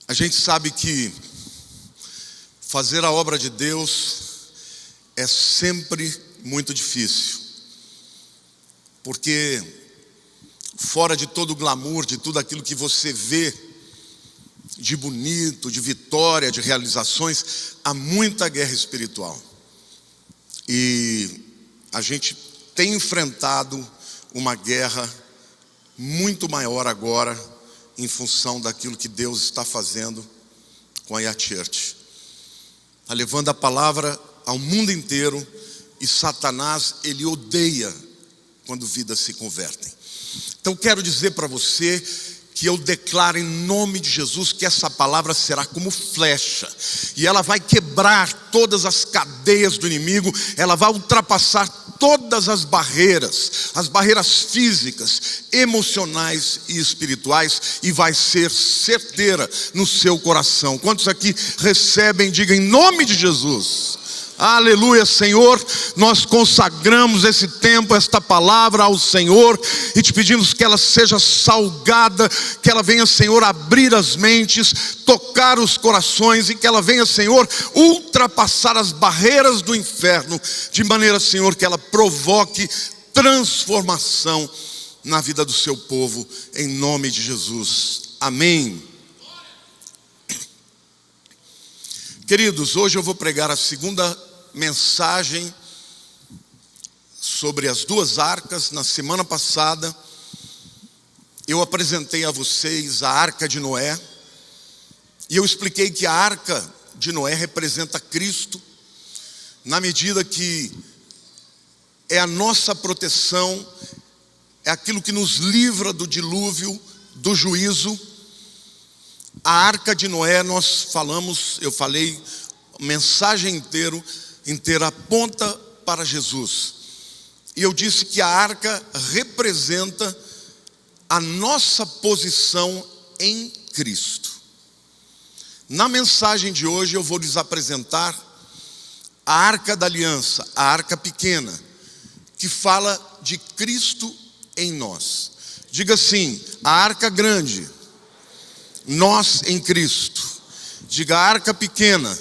A gente sabe que fazer a obra de Deus é sempre muito difícil, porque fora de todo o glamour, de tudo aquilo que você vê de bonito, de vitória, de realizações, há muita guerra espiritual. E a gente tem enfrentado uma guerra muito maior agora, em função daquilo que Deus está fazendo com a Yah Church. Está levando a palavra ao mundo inteiro, e Satanás, ele odeia quando vidas se convertem. Então quero dizer para você que eu declaro em nome de Jesus que essa palavra será como flecha, e ela vai quebrar todas as cadeias do inimigo, ela vai ultrapassar todas as barreiras físicas, emocionais e espirituais, e vai ser certeira no seu coração. Quantos aqui recebem, diga em nome de Jesus. Aleluia, Senhor, nós consagramos esse tempo, esta palavra ao Senhor, e te pedimos que ela seja salgada, que ela venha, Senhor, abrir as mentes, tocar os corações, e que ela venha, Senhor, ultrapassar as barreiras do inferno, de maneira, Senhor, que ela provoque transformação na vida do seu povo, em nome de Jesus. Amém. Queridos, hoje eu vou pregar a segunda mensagem sobre as duas arcas. Na semana passada eu apresentei a vocês a arca de Noé, e eu expliquei que a arca de Noé representa Cristo, na medida que é a nossa proteção, é aquilo que nos livra do dilúvio, do juízo. A arca de Noé, eu falei, a mensagem inteira aponta para Jesus. E eu disse que a arca representa a nossa posição em Cristo. Na mensagem de hoje eu vou lhes apresentar a arca da aliança, a arca pequena, que fala de Cristo em nós. Diga assim: a arca grande, nós em Cristo. Diga: a arca pequena,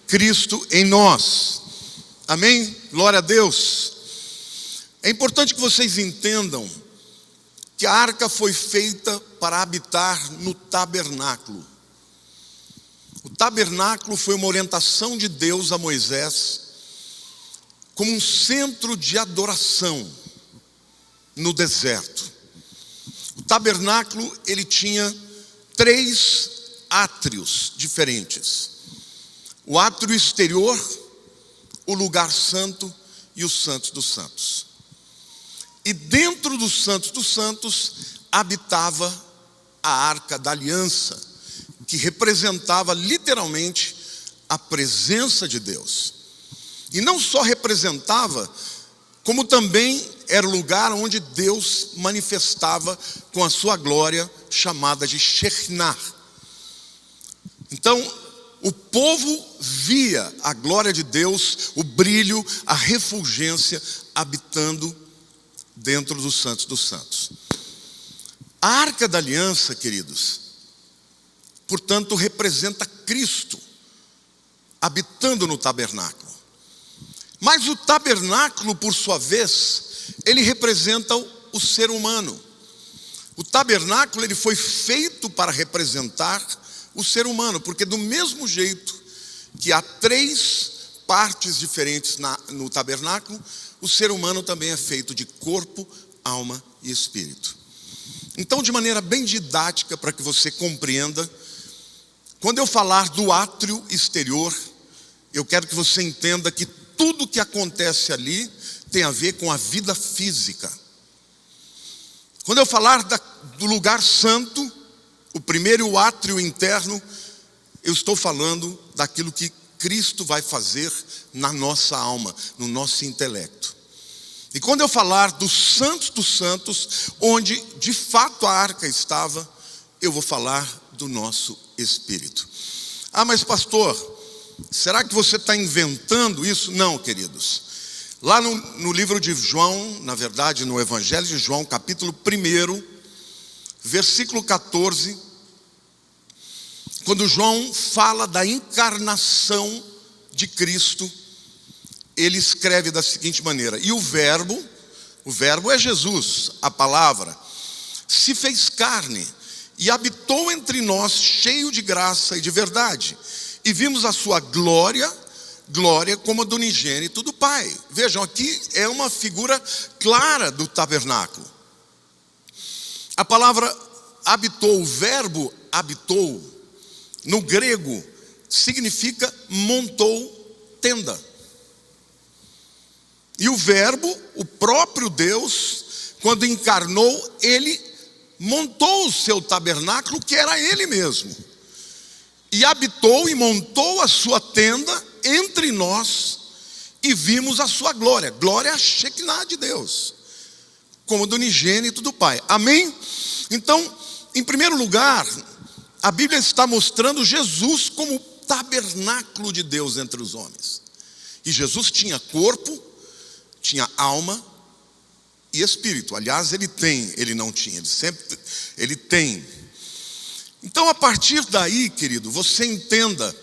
Cristo em nós. Amém? Glória a Deus. É importante que vocês entendam que a arca foi feita para habitar no tabernáculo. O tabernáculo foi uma orientação de Deus a Moisés como um centro de adoração no deserto. O tabernáculo, ele tinha 3 átrios diferentes: o átrio exterior, o lugar santo e o Santo dos Santos. E dentro do Santo dos Santos habitava a arca da aliança, que representava literalmente a presença de Deus. E não só representava, como também era o lugar onde Deus manifestava com a sua glória, chamada de Shekinah. Então, o povo via a glória de Deus, o brilho, a refulgência habitando dentro do Santo dos Santos. A arca da aliança, queridos, portanto, representa Cristo habitando no tabernáculo. Mas o tabernáculo, por sua vez, ele representa o ser humano. O tabernáculo, ele foi feito para representar o ser humano, porque do mesmo jeito que há 3 partes diferentes no tabernáculo, o ser humano também é feito de corpo, alma e espírito. Então, de maneira bem didática, para que você compreenda, quando eu falar do átrio exterior, eu quero que você entenda que tudo que acontece ali tem a ver com a vida física. Quando eu falar do lugar santo, o primeiro, o átrio interno, eu estou falando daquilo que Cristo vai fazer na nossa alma, no nosso intelecto. E quando eu falar do Santo dos Santos, onde de fato a arca estava, eu vou falar do nosso espírito. Ah, mas pastor, será que você está inventando isso? Não, queridos. Lá no livro de João, na verdade no Evangelho de João, capítulo 1, versículo 14, quando João fala da encarnação de Cristo, ele escreve da seguinte maneira: e o verbo é Jesus, a palavra, se fez carne e habitou entre nós, cheio de graça e de verdade, e vimos a sua glória como a do unigênito do Pai. Vejam, aqui é uma figura clara do tabernáculo. A palavra habitou, o verbo habitou, no grego, significa montou tenda. E o verbo, o próprio Deus, quando encarnou, ele montou o seu tabernáculo, que era ele mesmo, e habitou e montou a sua tenda entre nós, e vimos a sua glória. Glória é a Shekinah de Deus, como do unigênito do Pai. Amém? Então, em primeiro lugar, a Bíblia está mostrando Jesus como o tabernáculo de Deus entre os homens. E Jesus tinha corpo, tinha alma e espírito. Aliás, ele não tinha, ele tem. Então, a partir daí, querido, você entenda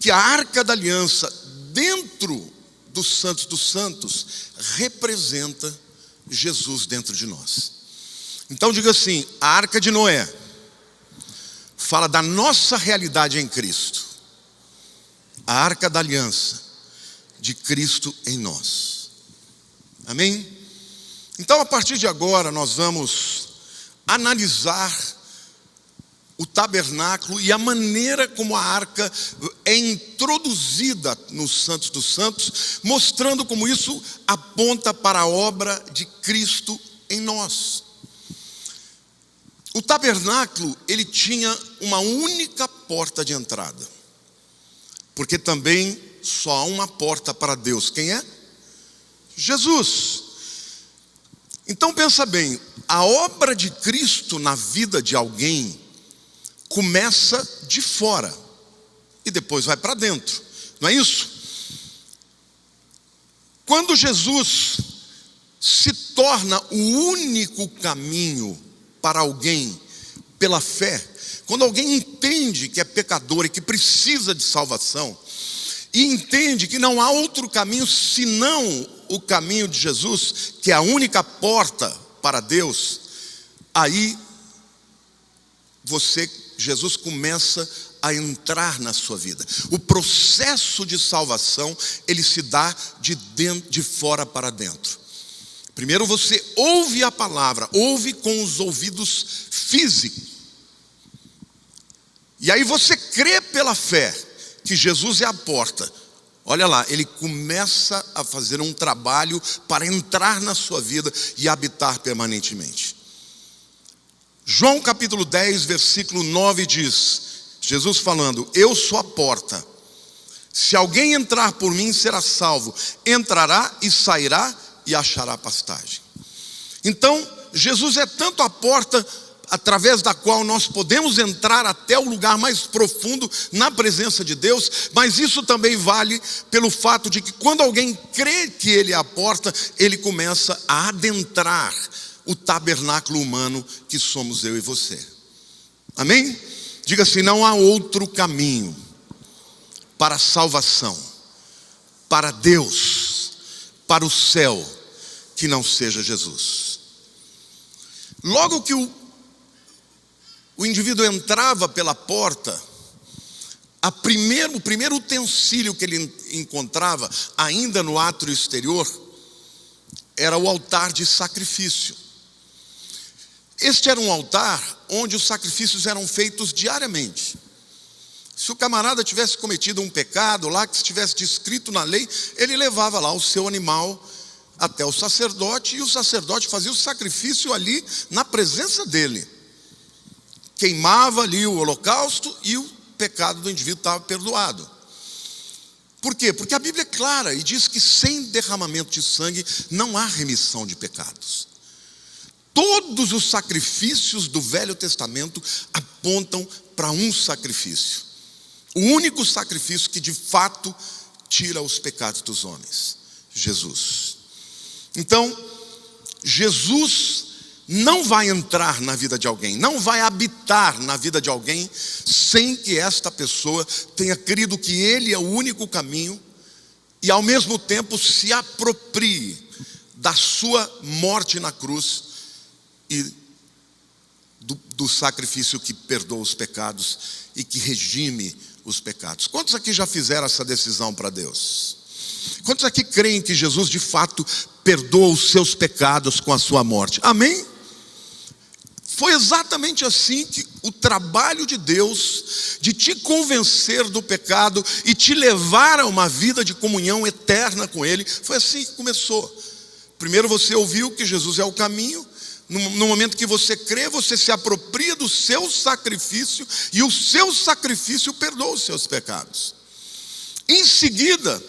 que a Arca da Aliança, dentro dos Santos dos Santos, representa Jesus dentro de nós. Então diga assim: a Arca de Noé fala da nossa realidade em Cristo. A Arca da Aliança, de Cristo em nós. Amém? Então, a partir de agora, nós vamos analisar o tabernáculo e a maneira como a arca é introduzida nos Santos dos Santos, mostrando como isso aponta para a obra de Cristo em nós. O tabernáculo, ele tinha uma única porta de entrada, porque também só há uma porta para Deus. Quem é? Jesus. Então pensa bem, a obra de Cristo na vida de alguém começa de fora e depois vai para dentro, não é isso? Quando Jesus se torna o único caminho para alguém pela fé, quando alguém entende que é pecador e que precisa de salvação, e entende que não há outro caminho senão o caminho de Jesus, que é a única porta para Deus, aí Jesus começa a entrar na sua vida. O processo de salvação, ele se dá de fora para dentro. Primeiro você ouve a palavra, ouve com os ouvidos físicos. E aí você crê pela fé que Jesus é a porta. Olha lá, ele começa a fazer um trabalho para entrar na sua vida e habitar permanentemente. João capítulo 10, versículo 9 diz, Jesus falando: eu sou a porta, se alguém entrar por mim será salvo, entrará e sairá e achará pastagem. Então, Jesus é tanto a porta através da qual nós podemos entrar até o lugar mais profundo na presença de Deus, mas isso também vale pelo fato de que quando alguém crê que ele é a porta, ele começa a adentrar o tabernáculo humano que somos eu e você. Amém? Diga assim: não há outro caminho para a salvação, para Deus, para o céu, que não seja Jesus. Logo que o indivíduo entrava pela porta, o primeiro utensílio que ele encontrava, ainda no átrio exterior, era o altar de sacrifício. Este era um altar onde os sacrifícios eram feitos diariamente. Se o camarada tivesse cometido um pecado lá, que estivesse descrito na lei, ele levava lá o seu animal até o sacerdote, e o sacerdote fazia o sacrifício ali na presença dele. Queimava ali o holocausto e o pecado do indivíduo estava perdoado. Por quê? Porque a Bíblia é clara e diz que sem derramamento de sangue não há remissão de pecados. Todos os sacrifícios do Velho Testamento apontam para um sacrifício. O único sacrifício que de fato tira os pecados dos homens: Jesus. Então, Jesus não vai entrar na vida de alguém, não vai habitar na vida de alguém sem que esta pessoa tenha crido que Ele é o único caminho e ao mesmo tempo se aproprie da sua morte na cruz e do sacrifício que perdoa os pecados e que redime os pecados. Quantos aqui já fizeram essa decisão para Deus? Quantos aqui creem que Jesus de fato perdoa os seus pecados com a sua morte? Amém? Foi exatamente assim que o trabalho de Deus de te convencer do pecado e te levar a uma vida de comunhão eterna com Ele, foi assim que começou. Primeiro você ouviu que Jesus é o caminho. No momento que você crê, você se apropria do seu sacrifício e o seu sacrifício perdoa os seus pecados. Em seguida,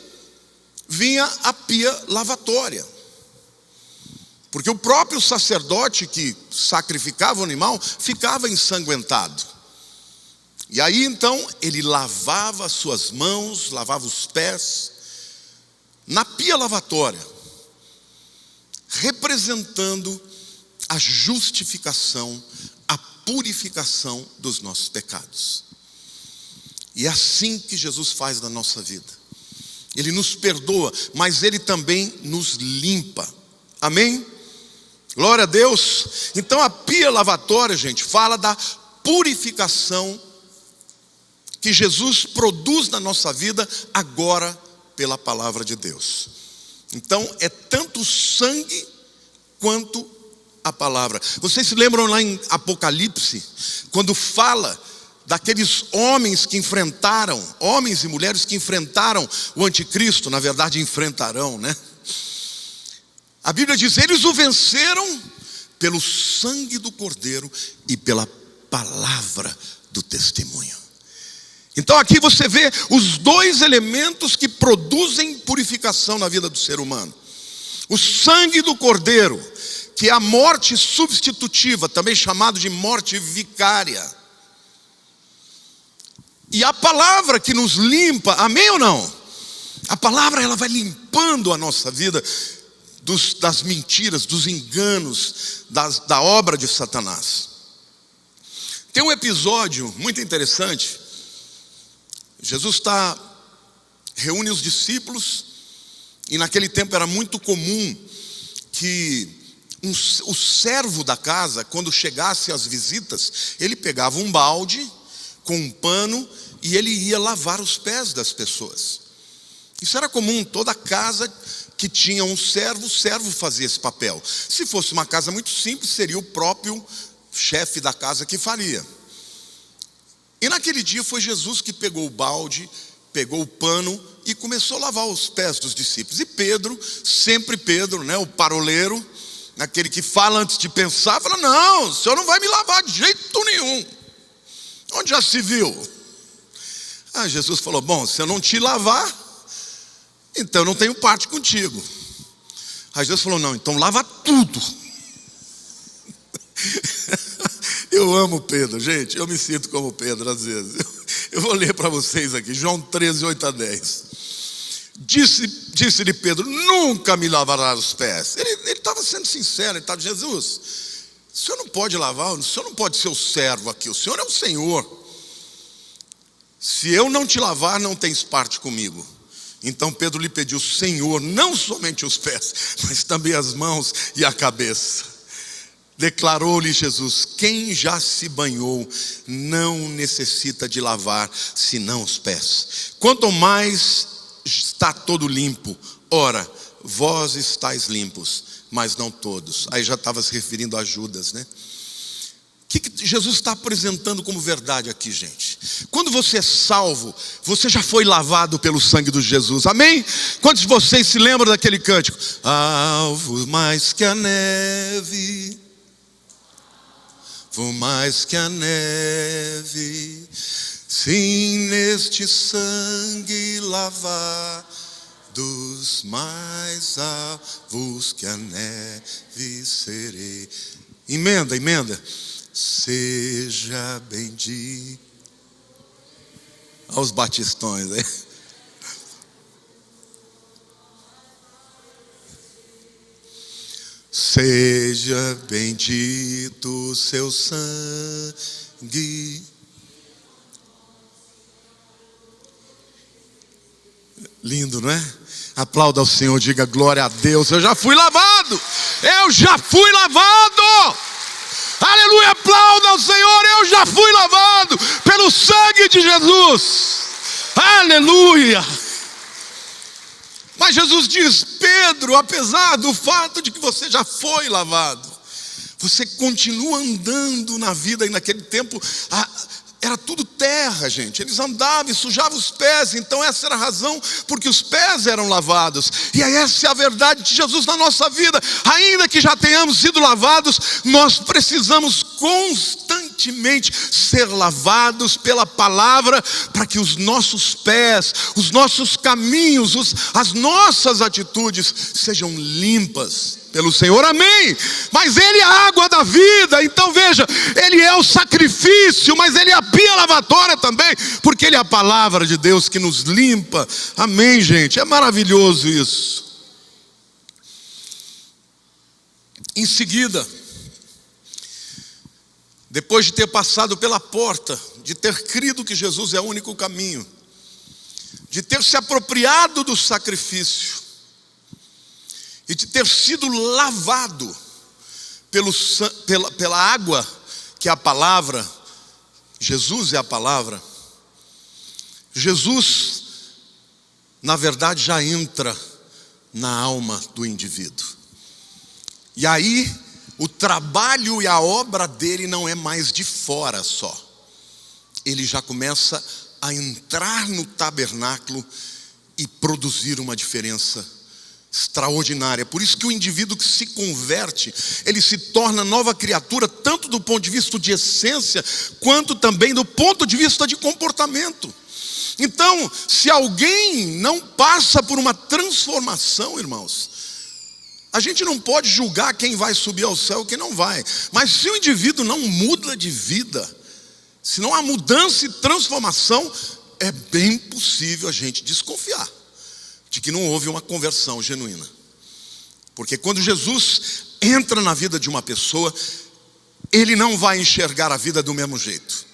vinha a pia lavatória. Porque o próprio sacerdote que sacrificava o animal ficava ensanguentado. E aí então ele lavava as suas mãos, lavava os pés na pia lavatória, representando a justificação, a purificação dos nossos pecados. E é assim que Jesus faz na nossa vida. Ele nos perdoa, mas Ele também nos limpa. Amém? Glória a Deus. Então a pia lavatória, gente, fala da purificação que Jesus produz na nossa vida agora pela palavra de Deus. Então é tanto o sangue quanto a palavra. Vocês se lembram lá em Apocalipse, quando fala daqueles homens que enfrentaram, homens e mulheres que enfrentaram o anticristo, na verdade enfrentarão, né? A Bíblia diz, eles o venceram pelo sangue do Cordeiro e pela palavra do testemunho. Então aqui você vê os dois elementos que produzem purificação na vida do ser humano. O sangue do Cordeiro, que é a morte substitutiva, também chamado de morte vicária. E a palavra que nos limpa, amém ou não? A palavra ela vai limpando a nossa vida das mentiras, dos enganos, da obra de Satanás. Tem um episódio muito interessante. Jesus reúne os discípulos, e naquele tempo era muito comum que o servo da casa, quando chegasse as visitas, ele pegava um balde com um pano e ele ia lavar os pés das pessoas. Isso era comum, toda casa que tinha um servo, o servo fazia esse papel. Se fosse uma casa muito simples, seria o próprio chefe da casa que faria. E naquele dia foi Jesus que pegou o balde, pegou o pano e começou a lavar os pés dos discípulos. E Pedro, sempre Pedro, né, o paroleiro, aquele que fala antes de pensar, fala, não, o senhor não vai me lavar de jeito nenhum. Onde já se viu? Jesus falou, bom, se eu não te lavar, então eu não tenho parte contigo. Aí Jesus falou, não, então lava tudo. Eu amo Pedro, gente, eu me sinto como Pedro às vezes. Eu vou ler para vocês aqui, João 13, 8-10. Disse-lhe Pedro, nunca me lavará os pés. Ele estava sendo sincero, ele estava dizendo, Jesus, o senhor não pode lavar, o senhor não pode ser o servo aqui, o senhor é o Senhor. Se eu não te lavar, não tens parte comigo. Então Pedro lhe pediu, Senhor, não somente os pés, mas também as mãos e a cabeça. Declarou-lhe Jesus, quem já se banhou não necessita de lavar senão os pés. Quanto mais está todo limpo, ora, vós estáis limpos, mas não todos. Aí já estava se referindo a Judas, né? O que Jesus está apresentando como verdade aqui, gente? Quando você é salvo, você já foi lavado pelo sangue de Jesus, amém? Quantos de vocês se lembram daquele cântico? Alvo mais que a neve, vou mais que a neve, sim, neste sangue lavados, mais alvos que a neve serei. Emenda. Seja bendito. Olha os batistões aí. Seja bendito o seu sangue. Lindo, não é? Aplauda ao Senhor, diga glória a Deus. Eu já fui lavado. Eu já fui lavado. Aleluia, aplauda ao Senhor. Eu já fui lavado pelo sangue de Jesus. Aleluia. Mas Jesus diz: Pedro, apesar do fato de que você já foi lavado, você continua andando na vida. E naquele tempo era tudo terra, gente. Eles andavam e sujavam os pés. Então essa era a razão porque os pés eram lavados. E essa é a verdade de Jesus na nossa vida. Ainda que já tenhamos sido lavados, nós precisamos constantemente ser lavados pela palavra, para que os nossos pés, os nossos caminhos, as nossas atitudes sejam limpas pelo Senhor, amém? Mas Ele é a água da vida. Então veja, Ele é o sacrifício, mas Ele é a pia lavatória também, porque Ele é a palavra de Deus que nos limpa, amém, gente? É maravilhoso isso. Em seguida, depois de ter passado pela porta, de ter crido que Jesus é o único caminho, de ter se apropriado do sacrifício e de ter sido lavado pela água, que é a palavra, Jesus é a palavra. Jesus, na verdade, já entra na alma do indivíduo. E aí, o trabalho e a obra dele não é mais de fora só. Ele já começa a entrar no tabernáculo e produzir uma diferença extraordinária. Por isso que o indivíduo que se converte, ele se torna nova criatura, tanto do ponto de vista de essência, quanto também do ponto de vista de comportamento. Então, se alguém não passa por uma transformação, irmãos, a gente não pode julgar quem vai subir ao céu e quem não vai. Mas se o indivíduo não muda de vida, se não há mudança e transformação, é bem possível a gente desconfiar de que não houve uma conversão genuína. Porque quando Jesus entra na vida de uma pessoa, ele não vai enxergar a vida do mesmo jeito.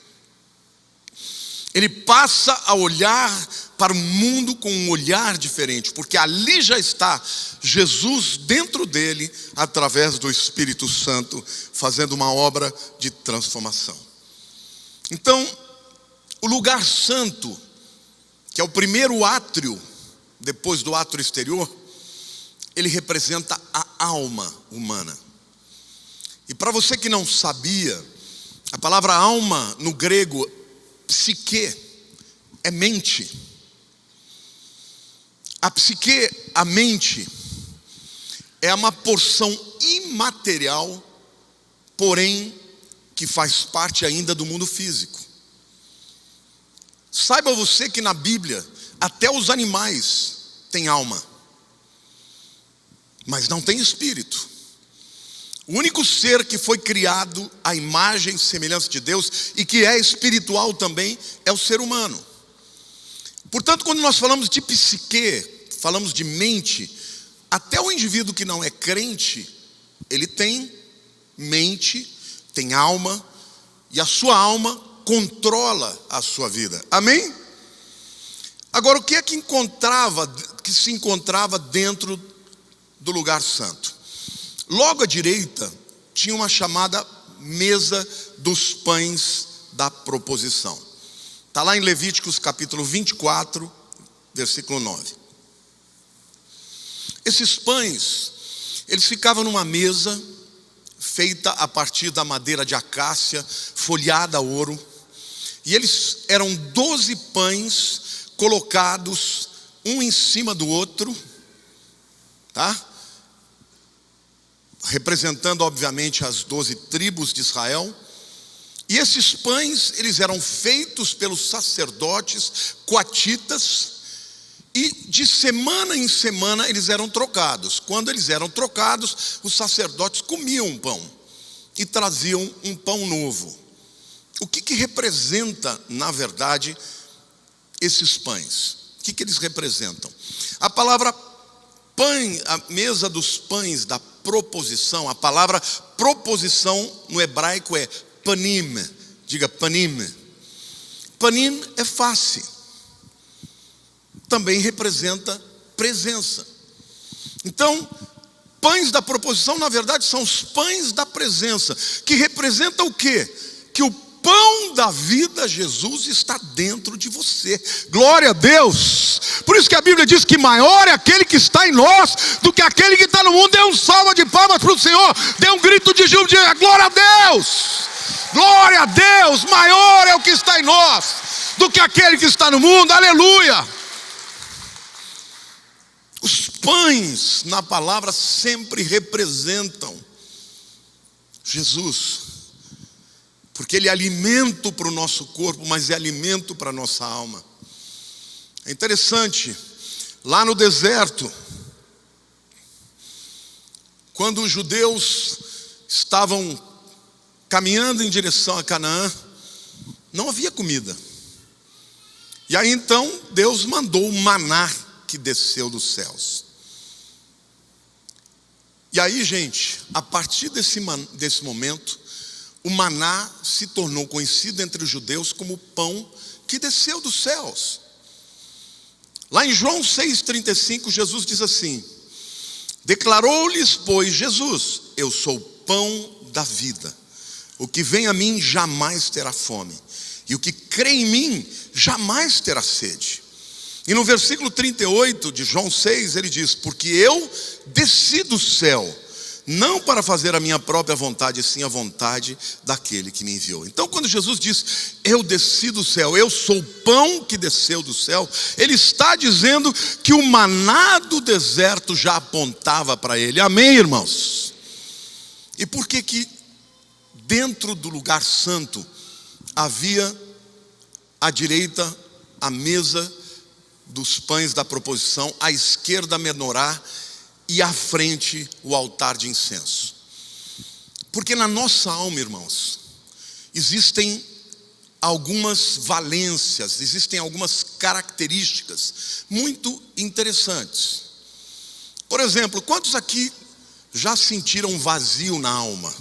Ele passa a olhar para o mundo com um olhar diferente, porque ali já está Jesus dentro dele, através do Espírito Santo, fazendo uma obra de transformação. Então, o lugar santo, que é o primeiro átrio, depois do átrio exterior, ele representa a alma humana. E para você que não sabia, a palavra alma no grego, psique, é mente. A psique, a mente, é uma porção imaterial, porém que faz parte ainda do mundo físico. Saiba você que na Bíblia, até os animais têm alma, mas não tem espírito. O único ser que foi criado à imagem e semelhança de Deus e que é espiritual também é o ser humano. Portanto, quando nós falamos de psique, falamos de mente, até o indivíduo que não é crente, ele tem mente, tem alma, e a sua alma controla a sua vida, amém? Agora, o que é que se encontrava dentro do lugar santo? Logo à direita tinha uma chamada mesa dos pães da proposição. Está lá em Levíticos capítulo 24, versículo 9. Esses pães, eles ficavam numa mesa feita a partir da madeira de acácia, folhada a ouro. E eles eram 12 pães colocados um em cima do outro, tá? Representando obviamente as 12 tribos de Israel. E esses pães, eles eram feitos pelos sacerdotes coatitas, e de semana em semana eles eram trocados. Quando eles eram trocados, os sacerdotes comiam um pão e traziam um pão novo. O que representa, na verdade, esses pães? O que eles representam? A palavra pão, a mesa dos pães da proposição. A palavra proposição no hebraico é panim. Diga panim. Panim é face. Também representa presença. Então, pães da proposição, na verdade, são os pães da presença, que representa o quê? Que o pão da vida, Jesus, está dentro de você. Glória a Deus. Por isso que a Bíblia diz que maior é aquele que está em nós do que aquele que está no mundo. Dê um salva de palmas para o Senhor. Dê um grito de júbilo. Diga glória a Deus. Glória a Deus. Maior é o que está em nós do que aquele que está no mundo. Aleluia. Os pães na palavra sempre representam Jesus. Porque ele é alimento para o nosso corpo, mas é alimento para a nossa alma. É interessante, lá no deserto, quando os judeus estavam caminhando em direção a Canaã, não havia comida. E aí então Deus mandou o maná que desceu dos céus. E aí, gente, a partir desse momento, o maná se tornou conhecido entre os judeus como o pão que desceu dos céus. Lá em João 6,35, Jesus diz assim: declarou-lhes, pois, Jesus: eu sou o pão da vida. O que vem a mim jamais terá fome, e o que crê em mim jamais terá sede. E no versículo 38 de João 6, ele diz: porque eu desci do céu, não para fazer a minha própria vontade, sim a vontade daquele que me enviou. Então, quando Jesus diz, eu desci do céu, eu sou o pão que desceu do céu, ele está dizendo que o maná do deserto já apontava para ele. Amém, irmãos? E por que dentro do lugar santo havia à direita a mesa dos pães da proposição, à esquerda a menorá, e à frente o altar de incenso? Porque na nossa alma, irmãos, existem algumas valências, existem algumas características muito interessantes. Por exemplo, quantos aqui já sentiram um vazio na alma?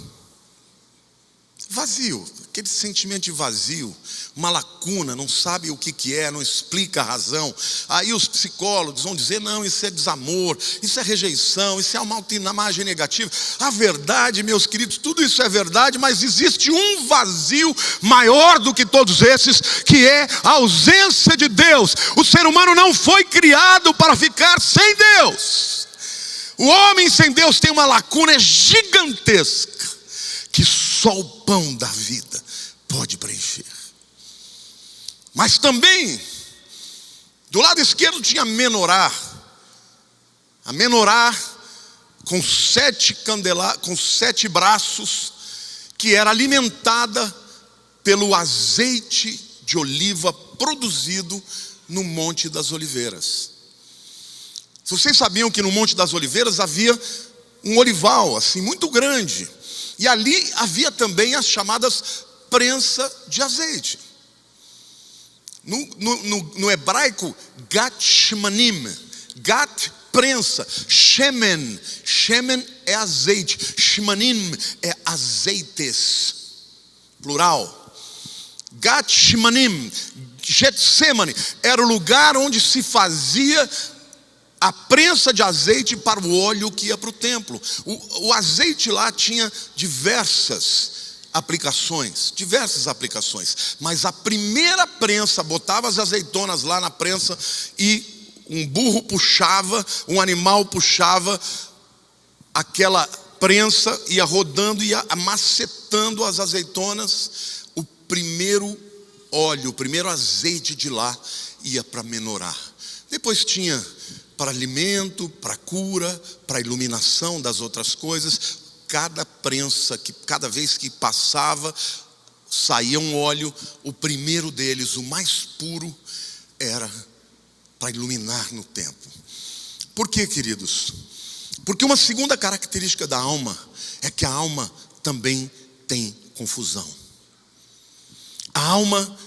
Vazio, aquele sentimento de vazio, uma lacuna, não sabe o que é, não explica a razão. Aí os psicólogos vão dizer, não, isso é desamor, isso é rejeição, isso é uma imagem negativa. A verdade, meus queridos, tudo isso é verdade, mas existe um vazio maior do que todos esses, que é a ausência de Deus. O ser humano não foi criado para ficar sem Deus. O homem sem Deus tem uma lacuna gigantesca, que só o pão da vida pode preencher. Mas também, do lado esquerdo tinha a menorá. A menorá com 7 braços, que era alimentada pelo azeite de oliva produzido no Monte das Oliveiras. Vocês sabiam que no Monte das Oliveiras havia um olival assim muito grande, e ali havia também as chamadas prensa de azeite. No hebraico, gat shemanim, gat prensa, shemen é azeite, shemanim é azeites, plural. Gat shemanim, Getsemane era o lugar onde se fazia a prensa de azeite para o óleo que ia para o templo. O azeite lá tinha diversas aplicações, mas a primeira prensa, botava as azeitonas lá na prensa e um burro puxava, um animal puxava aquela prensa, ia rodando, ia amacetando as azeitonas. O primeiro óleo, o primeiro azeite de lá ia para menorá. Depois tinha para alimento, para cura, para iluminação das outras coisas. Cada prensa, cada vez que passava, saía um óleo. O primeiro deles, o mais puro, era para iluminar no templo. Por quê, queridos? Porque uma segunda característica da alma é que a alma também tem confusão. A alma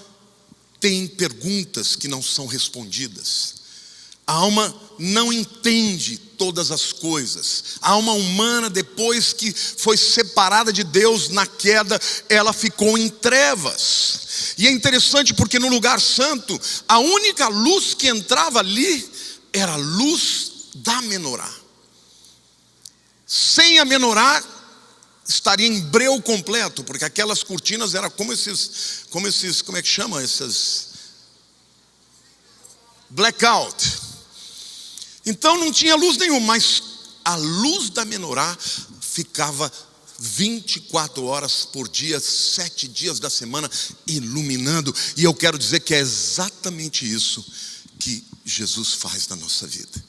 tem perguntas que não são respondidas. A alma não entende todas as coisas. A alma humana, depois que foi separada de Deus na queda, ela ficou em trevas. E é interessante porque no lugar santo, a única luz que entrava ali era a luz da menorá. Sem a menorá, estaria em breu completo, porque aquelas cortinas eram como é que chama? Essas blackout. Então não tinha luz nenhuma, mas a luz da menorá ficava 24 horas por dia, 7 dias da semana, iluminando. E eu quero dizer que é exatamente isso que Jesus faz na nossa vida.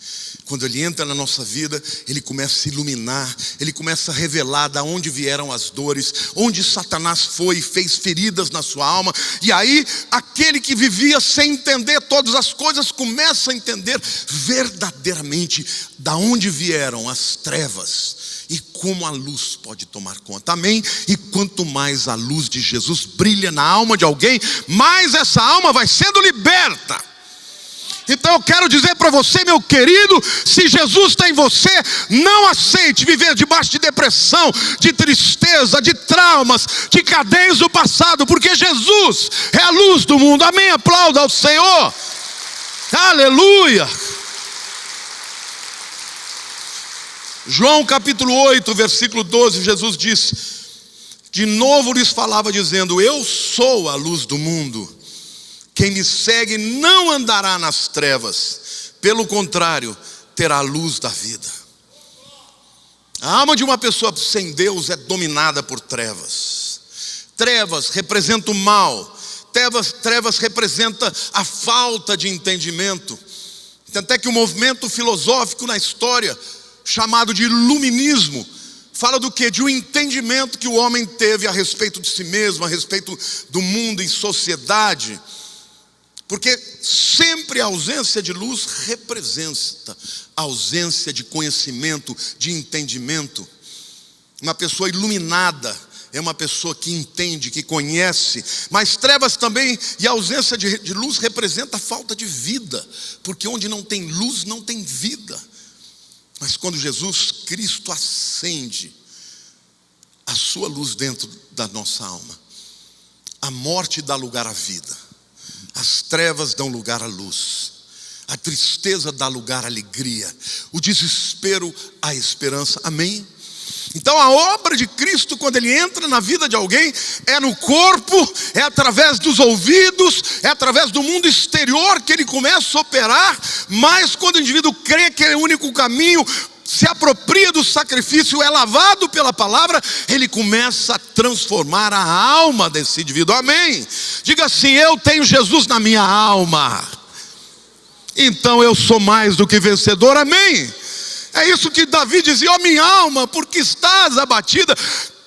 Quando Ele entra na nossa vida, Ele começa a iluminar, Ele começa a revelar de onde vieram as dores, onde Satanás foi e fez feridas na sua alma. E aí, aquele que vivia sem entender todas as coisas, começa a entender verdadeiramente de onde vieram as trevas e como a luz pode tomar conta, amém? E quanto mais a luz de Jesus brilha na alma de alguém, mais essa alma vai sendo liberta. Então eu quero dizer para você, meu querido, se Jesus está em você, não aceite viver debaixo de depressão, de tristeza, de traumas, de cadeias do passado, porque Jesus é a luz do mundo, amém? Aplauda ao Senhor, aleluia. João capítulo 8, versículo 12, Jesus disse, de novo lhes falava dizendo, eu sou a luz do mundo. Quem me segue não andará nas trevas, pelo contrário, terá a luz da vida. A alma de uma pessoa sem Deus é dominada por trevas. Trevas representam o mal. Trevas representam a falta de entendimento. Até que o movimento filosófico na história, chamado de iluminismo, fala do quê? De um entendimento que o homem teve a respeito de si mesmo, a respeito do mundo e sociedade. Porque sempre a ausência de luz representa a ausência de conhecimento, de entendimento. Uma pessoa iluminada é uma pessoa que entende, que conhece. Mas trevas também e a ausência de luz representa a falta de vida. Porque onde não tem luz, não tem vida. Mas quando Jesus Cristo acende a sua luz dentro da nossa alma, a morte dá lugar à vida. As trevas dão lugar à luz, a tristeza dá lugar à alegria, o desespero à esperança, amém? Então a obra de Cristo, quando Ele entra na vida de alguém, é no corpo, é através dos ouvidos, é através do mundo exterior que Ele começa a operar. Mas quando o indivíduo crê que é o único caminho, se apropria do sacrifício, é lavado pela palavra, ele começa a transformar a alma desse indivíduo, amém? Diga assim, eu tenho Jesus na minha alma, então eu sou mais do que vencedor, amém? É isso que Davi dizia, ó minha alma, porque estás abatida,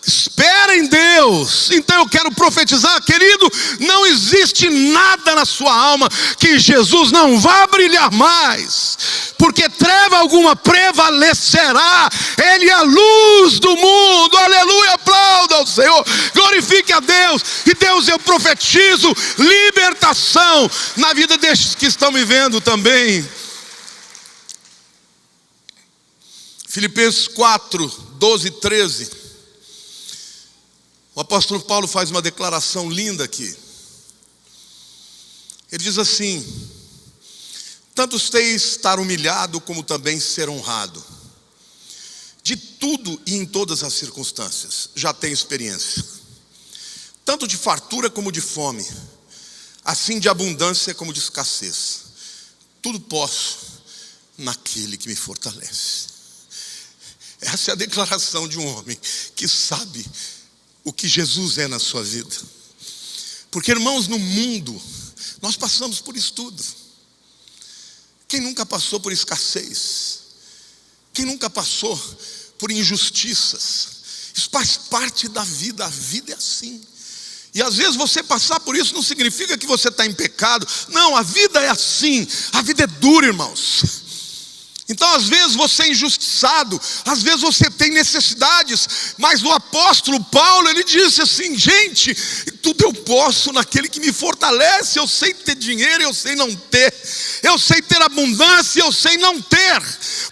espera em Deus. Então eu quero profetizar, querido, não existe nada na sua alma que Jesus não vá brilhar mais, porque treva alguma prevalecerá. Ele é a luz do mundo, aleluia, aplauda ao Senhor, glorifique a Deus. E Deus, eu profetizo libertação na vida destes que estão vivendo também. Filipenses 4, 12 e 13. O apóstolo Paulo faz uma declaração linda aqui. Ele diz assim, tanto sei estar humilhado como também ser honrado. De tudo e em todas as circunstâncias já tenho experiência, tanto de fartura como de fome, assim de abundância como de escassez. Tudo posso naquele que me fortalece. Essa é a declaração de um homem que sabe o que Jesus é na sua vida. Porque, irmãos, no mundo nós passamos por isso tudo. Quem nunca passou por escassez? Quem nunca passou por injustiças? Isso faz parte da vida, a vida é assim. E às vezes você passar por isso não significa que você está em pecado. Não, a vida é assim, a vida é dura, irmãos. Então às vezes você é injustiçado, às vezes você tem necessidades, mas o apóstolo Paulo, ele disse assim: gente, tudo eu posso naquele que me fortalece. Eu sei ter dinheiro, eu sei não ter, eu sei ter abundância, eu sei não ter.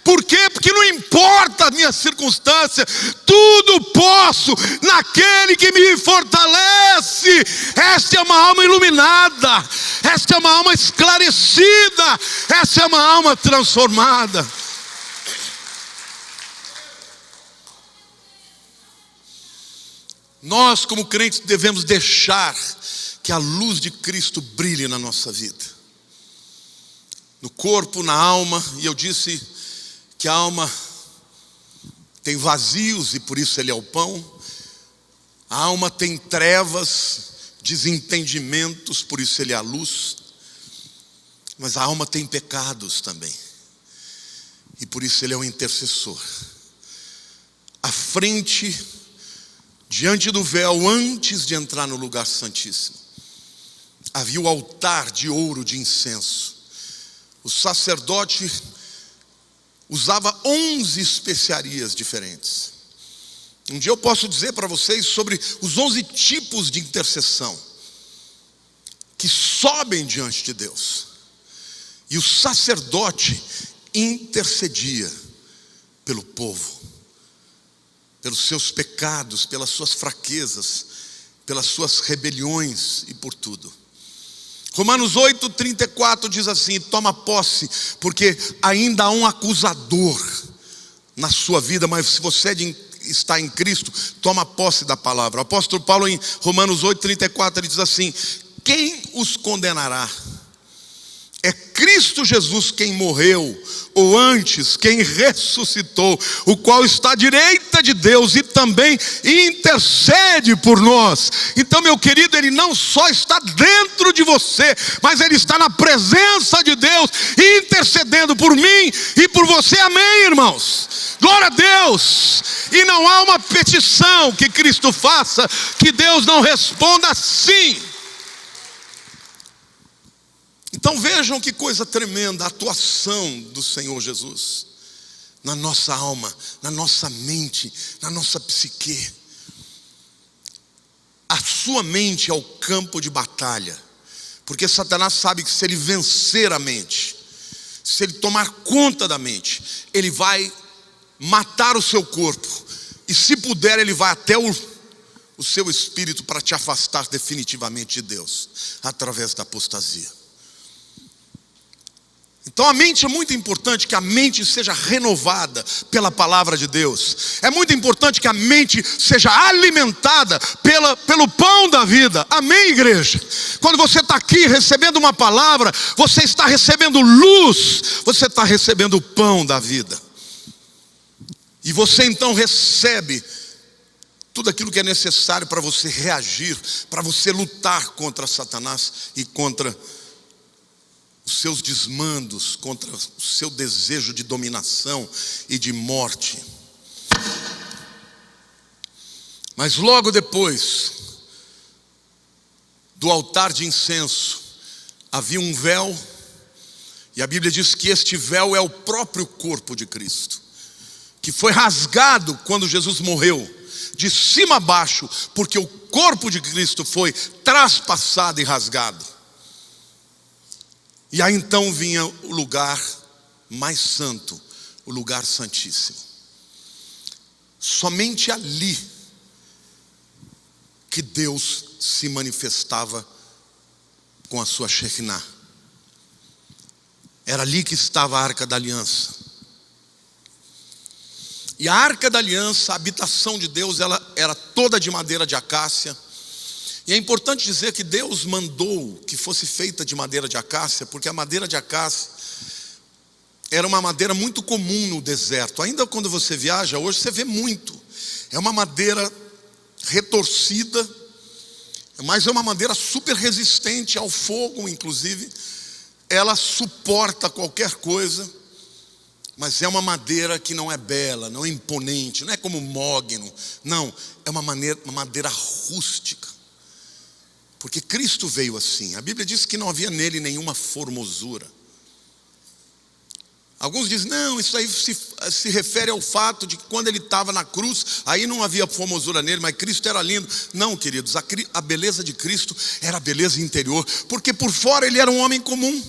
Por quê? Porque não importa a minha circunstância, tudo posso naquele que me fortalece. Esta é uma alma iluminada, esta é uma alma esclarecida, essa é uma alma transformada. Nós, como crentes, devemos deixar que a luz de Cristo brilhe na nossa vida, no corpo, na alma. E eu disse que a alma tem vazios e por isso ele é o pão. A alma tem trevas, desentendimentos, por isso ele é a luz. Mas a alma tem pecados também, e por isso ele é o intercessor. À frente, diante do véu, antes de entrar no lugar santíssimo, havia o altar de ouro de incenso. O sacerdote usava 11 especiarias diferentes. Um dia eu posso dizer para vocês sobre os 11 tipos de intercessão que sobem diante de Deus. E o sacerdote intercedia pelo povo, pelos seus pecados, pelas suas fraquezas, pelas suas rebeliões e por tudo. Romanos 8:34 diz assim: toma posse, porque ainda há um acusador na sua vida, mas se você está em Cristo, toma posse da palavra. O apóstolo Paulo, em Romanos 8:34, ele diz assim: quem os condenará? É Cristo Jesus quem morreu, ou antes, quem ressuscitou, o qual está à direita de Deus e também intercede por nós. Então, meu querido, ele não só está dentro de você, mas ele está na presença de Deus, intercedendo por mim e por você. Amém, irmãos? Glória a Deus. E não há uma petição que Cristo faça que Deus não responda sim. Então vejam que coisa tremenda a atuação do Senhor Jesus na nossa alma, na nossa mente, na nossa psique. A sua mente é o campo de batalha, porque Satanás sabe que se ele vencer a mente, se ele tomar conta da mente, ele vai matar o seu corpo, e se puder ele vai até o seu espírito para te afastar definitivamente de Deus, através da apostasia. Então a mente é muito importante que a mente seja renovada pela palavra de Deus. É muito importante que a mente seja alimentada pelo pão da vida. Amém, igreja? Quando você está aqui recebendo uma palavra, você está recebendo luz, você está recebendo o pão da vida. E você então recebe tudo aquilo que é necessário para você reagir, para você lutar contra Satanás e contra os seus desmandos, contra o seu desejo de dominação e de morte. Mas logo depois do altar de incenso havia um véu, e a Bíblia diz que este véu é o próprio corpo de Cristo, que foi rasgado quando Jesus morreu, de cima a baixo, porque o corpo de Cristo foi traspassado e rasgado. E aí então vinha o lugar mais santo, o lugar santíssimo. Somente ali que Deus se manifestava com a sua Shekinah. Era ali que estava a Arca da Aliança. E a Arca da Aliança, a habitação de Deus, ela era toda de madeira de acácia. E é importante dizer que Deus mandou que fosse feita de madeira de acácia, porque a madeira de acácia era uma madeira muito comum no deserto. Ainda quando você viaja hoje, você vê muito. É uma madeira retorcida, mas é uma madeira super resistente ao fogo, inclusive. Ela suporta qualquer coisa, mas é uma madeira que não é bela, não é imponente, não é como mogno. Não, é uma madeira rústica. Porque Cristo veio assim. A Bíblia diz que não havia nele nenhuma formosura. Alguns dizem, não, isso aí se refere ao fato de que quando ele estava na cruz, aí não havia formosura nele, mas Cristo era lindo. Não, queridos, a beleza de Cristo era a beleza interior, porque por fora ele era um homem comum.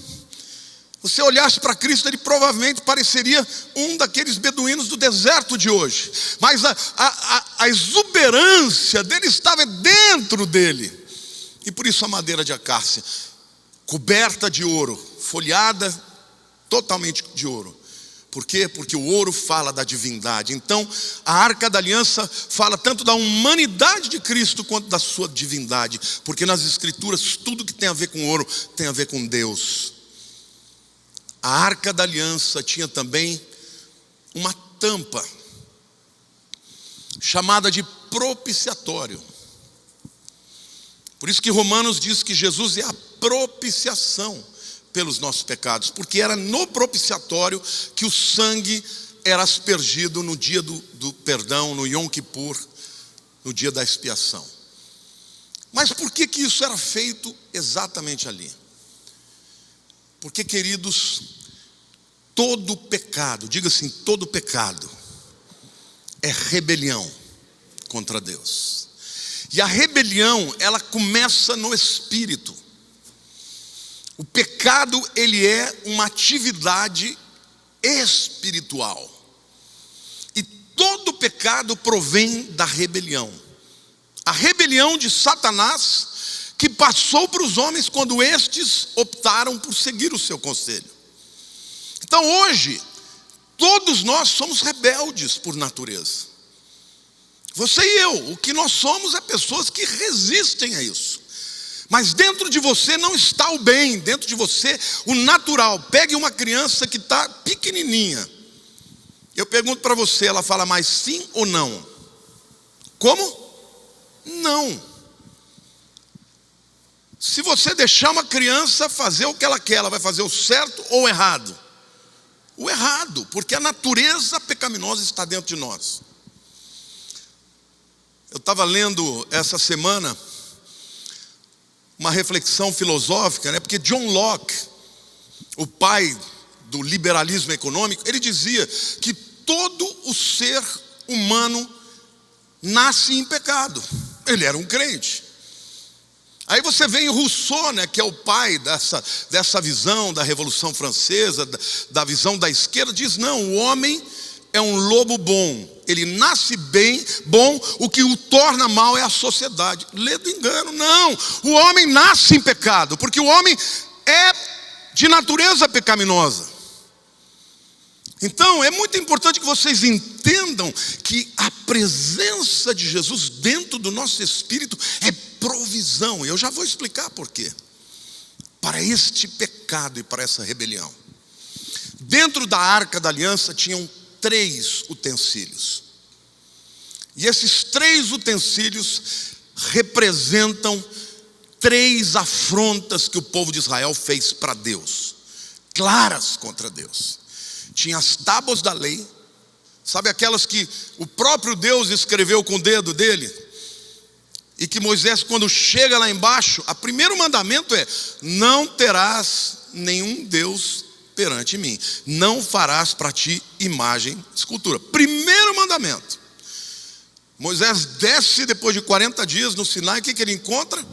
Você olhasse para Cristo, ele provavelmente pareceria um daqueles beduínos do deserto de hoje. Mas a exuberância dele estava dentro dele. E por isso a madeira de acácia, coberta de ouro, folhada totalmente de ouro. Por quê? Porque o ouro fala da divindade. Então, a Arca da Aliança fala tanto da humanidade de Cristo quanto da sua divindade. Porque nas Escrituras, tudo que tem a ver com ouro tem a ver com Deus. A Arca da Aliança tinha também uma tampa chamada de propiciatório. Por isso que Romanos diz que Jesus é a propiciação pelos nossos pecados, porque era no propiciatório que o sangue era aspergido no dia do perdão, no Yom Kippur, no dia da expiação. Mas por que isso era feito exatamente ali? Porque, queridos, todo pecado, diga assim, todo pecado é rebelião contra Deus. E a rebelião, ela começa no espírito. O pecado, ele é uma atividade espiritual. E todo pecado provém da rebelião. A rebelião de Satanás, que passou para os homens quando estes optaram por seguir o seu conselho. Então hoje, todos nós somos rebeldes por natureza. Você e eu, o que nós somos é pessoas que resistem a isso. Mas dentro de você não está o bem, dentro de você o natural. Pegue uma criança que está pequenininha. Eu pergunto para você, ela fala mais sim ou não? Como? Não. Se você deixar uma criança fazer o que ela quer, ela vai fazer o certo ou o errado? O errado, porque a natureza pecaminosa está dentro de nós. Eu estava lendo essa semana uma reflexão filosófica, né? Porque John Locke, o pai do liberalismo econômico, ele dizia que todo o ser humano nasce em pecado. Ele era um crente. Aí você vem o Rousseau, né, que é o pai dessa visão da Revolução Francesa, da visão da esquerda, diz, não, o homem é um lobo bom. Ele nasce bem, bom, o que o torna mal é a sociedade. Lê do engano, não. O homem nasce em pecado, porque o homem é de natureza pecaminosa. Então, é muito importante que vocês entendam que a presença de Jesus dentro do nosso espírito é provisão. Eu já vou explicar por quê. Para este pecado e para essa rebelião. Dentro da Arca da Aliança tinham 3 utensílios. E esses 3 utensílios representam 3 afrontas que o povo de Israel fez para Deus, claras contra Deus. Tinha as tábuas da lei, sabe aquelas que o próprio Deus escreveu com o dedo dele? E que Moisés, quando chega lá embaixo, o primeiro mandamento é: não terás nenhum Deus perante mim, não farás para ti imagem, escultura. Primeiro mandamento. Moisés desce depois de 40 dias no Sinai, o que ele encontra?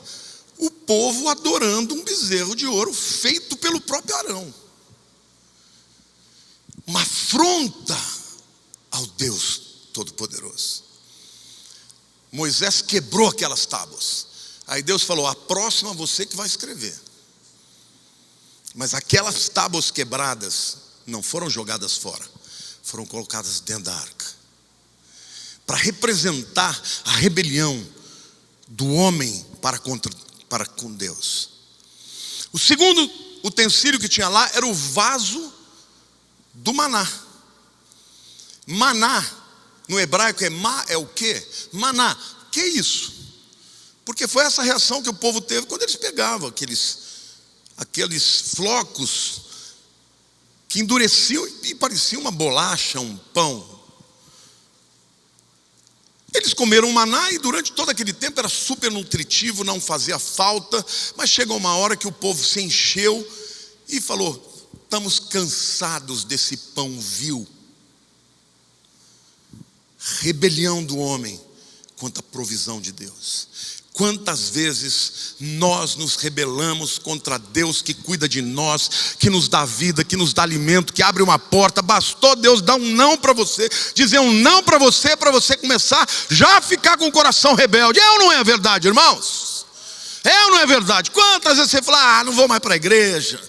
O povo adorando um bezerro de ouro feito pelo próprio Arão. Uma afronta ao Deus Todo-Poderoso. Moisés quebrou aquelas tábuas. Aí Deus falou: a próxima você que vai escrever. Mas aquelas tábuas quebradas não foram jogadas fora, foram colocadas dentro da arca, para representar a rebelião do homem para com Deus. O segundo utensílio que tinha lá era o vaso do maná. Maná, no hebraico é o quê? Maná, que é isso? Porque foi essa reação que o povo teve quando eles pegavam aqueles flocos que endureciam e pareciam uma bolacha, um pão. Eles comeram maná e durante todo aquele tempo era super nutritivo, não fazia falta. Mas chegou uma hora que o povo se encheu e falou: estamos cansados desse pão vil. Rebelião do homem contra a provisão de Deus. Quantas vezes nós nos rebelamos contra Deus que cuida de nós, que nos dá vida, que nos dá alimento, que abre uma porta. Bastou Deus dar um não para você, dizer um não para você começar já a ficar com o coração rebelde. É ou não é verdade, irmãos? É ou não é verdade? Quantas vezes você fala, não vou mais para a igreja,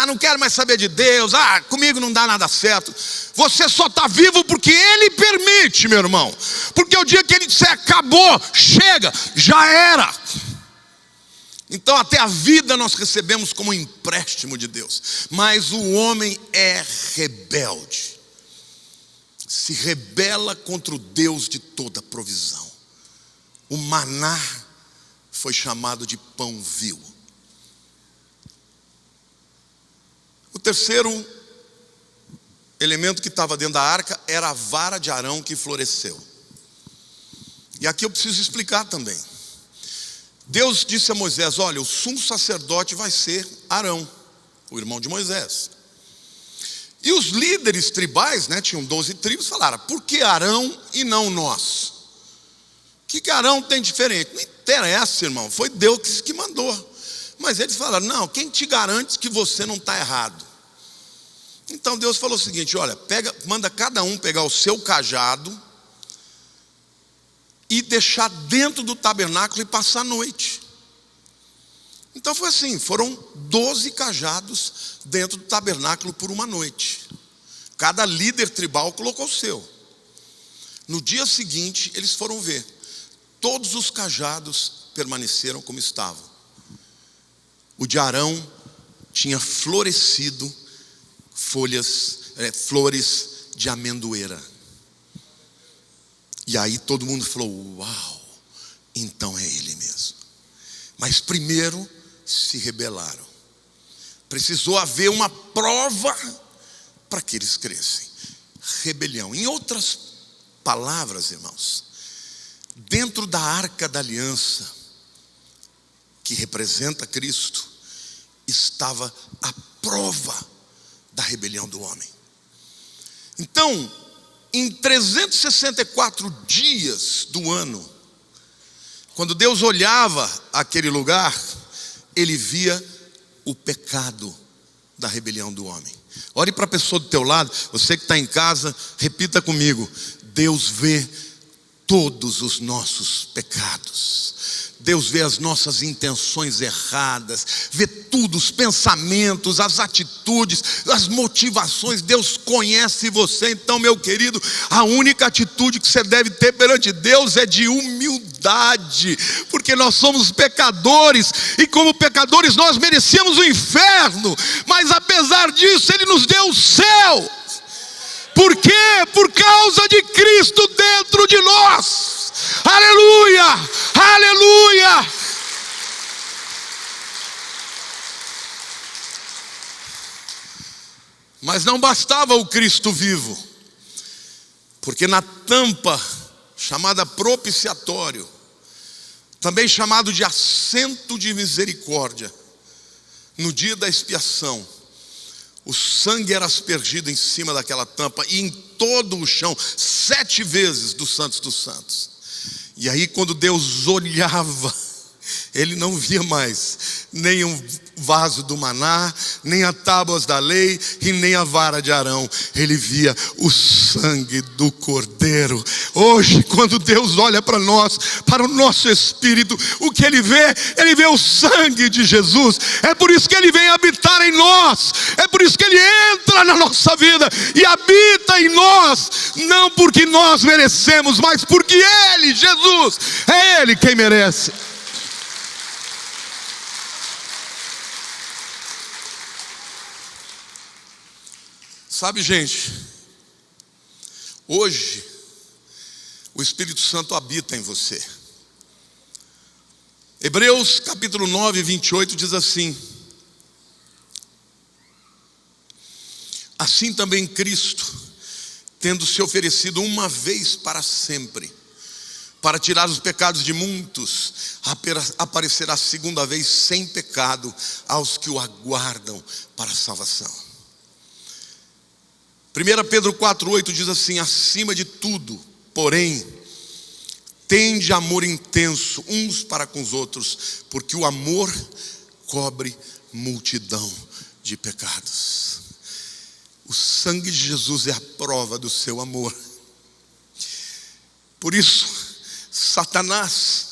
não quero mais saber de Deus, comigo não dá nada certo. Você só está vivo porque Ele permite, meu irmão. Porque o dia que Ele disser acabou, chega, já era. Então até a vida nós recebemos como um empréstimo de Deus. Mas o homem é rebelde, se rebela contra o Deus de toda provisão. O maná foi chamado de pão vil. O terceiro elemento que estava dentro da arca era a vara de Arão que floresceu. E aqui eu preciso explicar também. Deus disse a Moisés, olha, o sumo sacerdote vai ser Arão, o irmão de Moisés. E os líderes tribais, tinham 12 tribos, falaram, por que Arão e não nós? O que Arão tem diferente? Não interessa, irmão, foi Deus que mandou. Mas eles falaram, não, quem te garante que você não está errado? Então Deus falou o seguinte, olha, manda cada um pegar o seu cajado e deixar dentro do tabernáculo e passar a noite. Então foi assim, foram 12 cajados dentro do tabernáculo por uma noite. Cada líder tribal colocou o seu. No dia seguinte eles foram ver, todos os cajados permaneceram como estavam. O de Arão tinha florescido flores de amendoeira. E aí todo mundo falou, uau, então é ele mesmo. Mas primeiro se rebelaram. Precisou haver uma prova para que eles crescem. Rebelião. Em outras palavras, irmãos, dentro da arca da aliança, que representa Cristo, estava a prova da rebelião do homem. Então, em 364 dias do ano, quando Deus olhava aquele lugar, Ele via o pecado da rebelião do homem. Olhe para a pessoa do teu lado, você que está em casa, repita comigo, Deus vê todos os nossos pecados. Deus vê as nossas intenções erradas, vê tudo, os pensamentos, as atitudes, as motivações. Deus conhece você. Então, meu querido, a única atitude que você deve ter perante Deus é de humildade, porque nós somos pecadores, e como pecadores nós merecíamos o inferno, mas apesar disso Ele nos deu o céu. Por quê? Por causa de Cristo dentro de nós. Aleluia, aleluia. Mas não bastava o Cristo vivo, porque na tampa chamada propiciatório, também chamado de assento de misericórdia, no dia da expiação, o sangue era aspergido em cima daquela tampa e em todo o chão, 7 vezes dos santos dos santos. E aí quando Deus olhava, Ele não via mais nem um vaso do maná, nem as tábuas da lei e nem a vara de Arão. Ele via o sangue do Cordeiro. Hoje, quando Deus olha para nós, para o nosso espírito, o que Ele vê o sangue de Jesus. É por isso que Ele vem habitar em nós. É por isso que Ele entra na nossa vida e habita em nós, não porque nós merecemos, mas porque Ele, Jesus, é Ele quem merece. Sabe, gente, hoje o Espírito Santo habita em você. Hebreus capítulo 9, 28 diz assim: assim também Cristo, tendo se oferecido uma vez para sempre, para tirar os pecados de muitos, aparecerá segunda vez sem pecado aos que o aguardam para a salvação. 1 Pedro 4,8 diz assim: acima de tudo, porém, tende amor intenso uns para com os outros, porque o amor cobre multidão de pecados. O sangue de Jesus é a prova do seu amor. Por isso, Satanás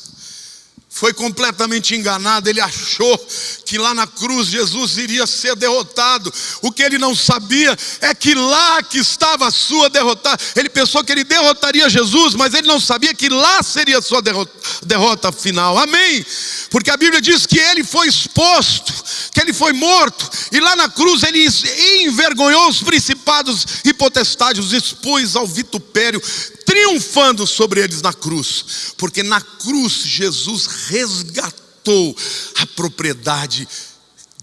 foi completamente enganado. Ele achou que lá na cruz Jesus iria ser derrotado. O que ele não sabia é que lá que estava a sua derrota. Ele pensou que ele derrotaria Jesus, mas ele não sabia que lá seria a sua derrota final. Amém? Porque a Bíblia diz que ele foi exposto, que ele foi morto, e lá na cruz ele envergonhou os principados e potestades, os expôs ao vitupério, triunfando sobre eles na cruz. Porque na cruz Jesus resgatou a propriedade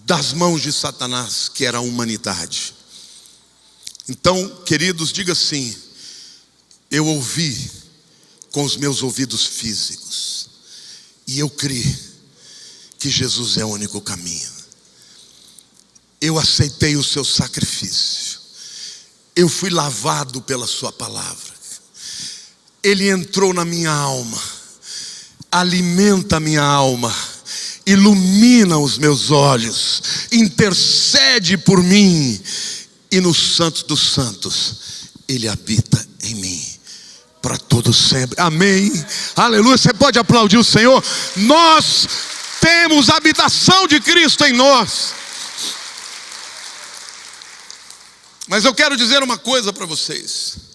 das mãos de Satanás, que era a humanidade. Então, queridos, diga assim: eu ouvi com os meus ouvidos físicos, e eu criei que Jesus é o único caminho. Eu aceitei o seu sacrifício, eu fui lavado pela sua palavra. Ele entrou na minha alma, alimenta a minha alma, ilumina os meus olhos, intercede por mim, e no Santo dos Santos Ele habita em mim para todo sempre. Amém, aleluia. Você pode aplaudir o Senhor? Nós temos a habitação de Cristo em nós. Mas eu quero dizer uma coisa para vocês.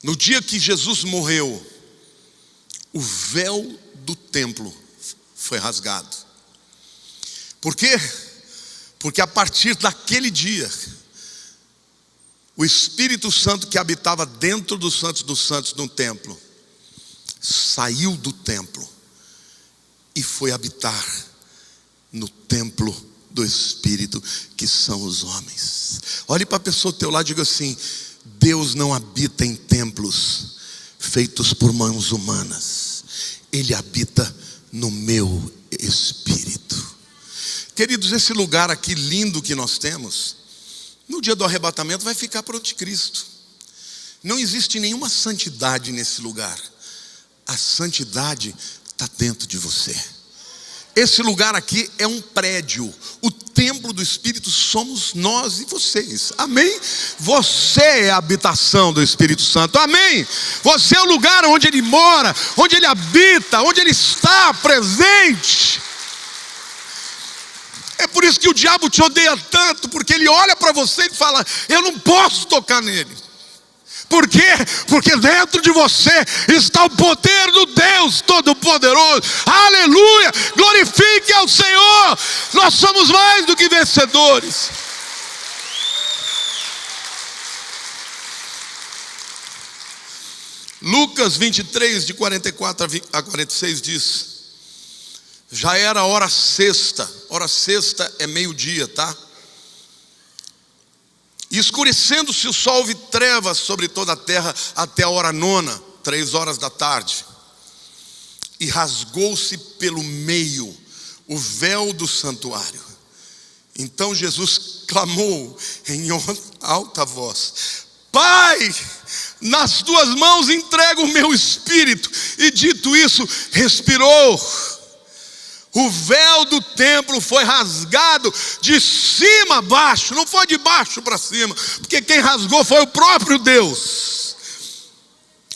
No dia que Jesus morreu, o véu do templo foi rasgado. Por quê? Porque a partir daquele dia, o Espírito Santo que habitava dentro do Santo dos Santos no templo, saiu do templo e foi habitar no templo do Espírito, que são os homens. Olhe para a pessoa do teu lado e diga assim: Deus não habita em templos feitos por mãos humanas. Ele habita no meu espírito. Queridos, esse lugar aqui lindo que nós temos, no dia do arrebatamento vai ficar para o anticristo. Não existe nenhuma santidade nesse lugar. A santidade está dentro de você. Esse lugar aqui é um prédio. O templo do Espírito somos nós e vocês. Amém? Você é a habitação do Espírito Santo. Amém? Você é o lugar onde Ele mora, onde Ele habita, onde Ele está presente. É por isso que o diabo te odeia tanto, porque ele olha para você e fala: eu não posso tocar nele. Por quê? Porque dentro de você está o poder do Deus Todo-Poderoso. Aleluia! Glorifique ao Senhor. Nós somos mais do que vencedores. Lucas 23, de 44 a 46 diz: já era hora sexta. Hora sexta é meio-dia, tá? E escurecendo-se o sol, houve trevas sobre toda a terra até a hora nona, 3 horas da tarde. E rasgou-se pelo meio o véu do santuário. Então Jesus clamou em alta voz: Pai, nas tuas mãos entrego o meu espírito. E dito isso, respirou. O véu do templo foi rasgado de cima a baixo, não foi de baixo para cima, porque quem rasgou foi o próprio Deus,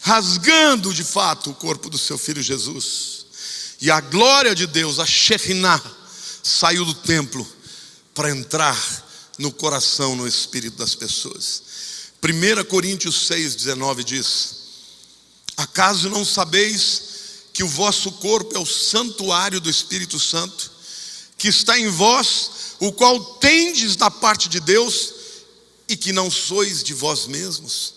rasgando de fato o corpo do seu filho Jesus. E a glória de Deus, a Shekinah, saiu do templo para entrar no coração, no espírito das pessoas. 1 Coríntios 6,19 diz: acaso não sabeis que o vosso corpo é o santuário do Espírito Santo, que está em vós, o qual tendes da parte de Deus, e que não sois de vós mesmos?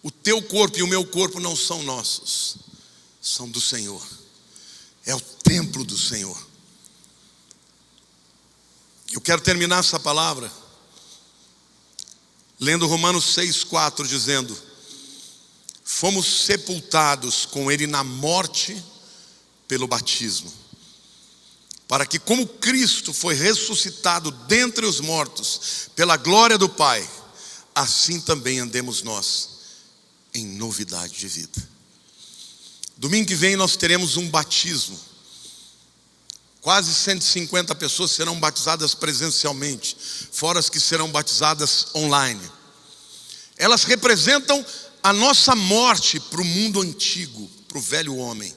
O teu corpo e o meu corpo não são nossos, são do Senhor. É o templo do Senhor. Eu quero terminar essa palavra lendo Romanos 6,4, dizendo: fomos sepultados com Ele na morte pelo batismo, para que, como Cristo foi ressuscitado dentre os mortos pela glória do Pai, assim também andemos nós em novidade de vida. Domingo que vem nós teremos um batismo. Quase 150 pessoas serão batizadas presencialmente, fora as que serão batizadas online. Elas representam a nossa morte para o mundo antigo, para o velho homem,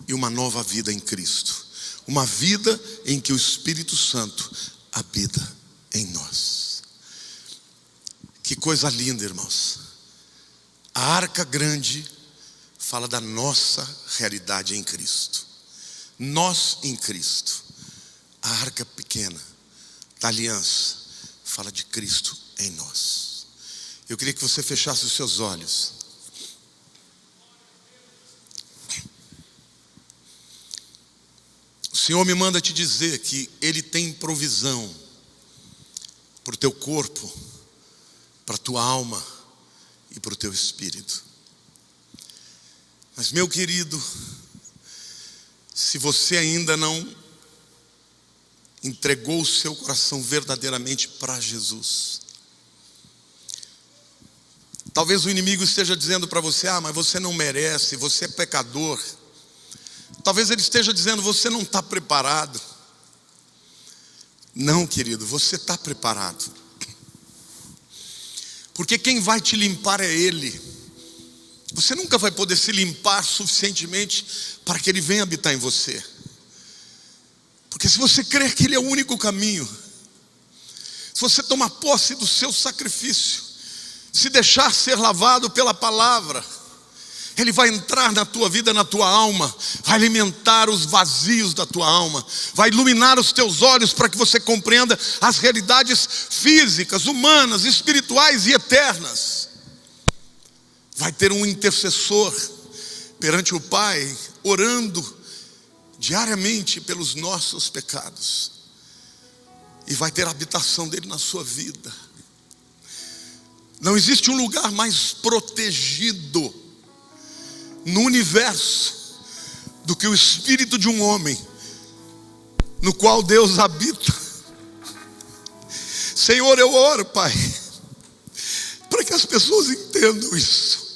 e uma nova vida em Cristo. Uma vida em que o Espírito Santo habita em nós. Que coisa linda, irmãos. A arca grande fala da nossa realidade em Cristo. Nós em Cristo. A arca pequena da aliança fala de Cristo em nós. Eu queria que você fechasse os seus olhos. O Senhor me manda te dizer que Ele tem provisão para o teu corpo, para a tua alma e para o teu espírito. Mas, meu querido, se você ainda não entregou o seu coração verdadeiramente para Jesus, talvez o inimigo esteja dizendo para você: mas você não merece, você é pecador. Talvez ele esteja dizendo: você não está preparado. Não, querido, você está preparado. Porque quem vai te limpar é Ele. Você nunca vai poder se limpar suficientemente para que Ele venha habitar em você. Porque se você crer que Ele é o único caminho, se você tomar posse do seu sacrifício, se deixar ser lavado pela palavra, Ele vai entrar na tua vida, na tua alma, vai alimentar os vazios da tua alma, vai iluminar os teus olhos para que você compreenda as realidades físicas, humanas, espirituais e eternas. Vai ter um intercessor perante o Pai, orando diariamente pelos nossos pecados, e vai ter a habitação dele na sua vida. Não existe um lugar mais protegido no universo do que o espírito de um homem no qual Deus habita. Senhor, eu oro, Pai, para que as pessoas entendam isso,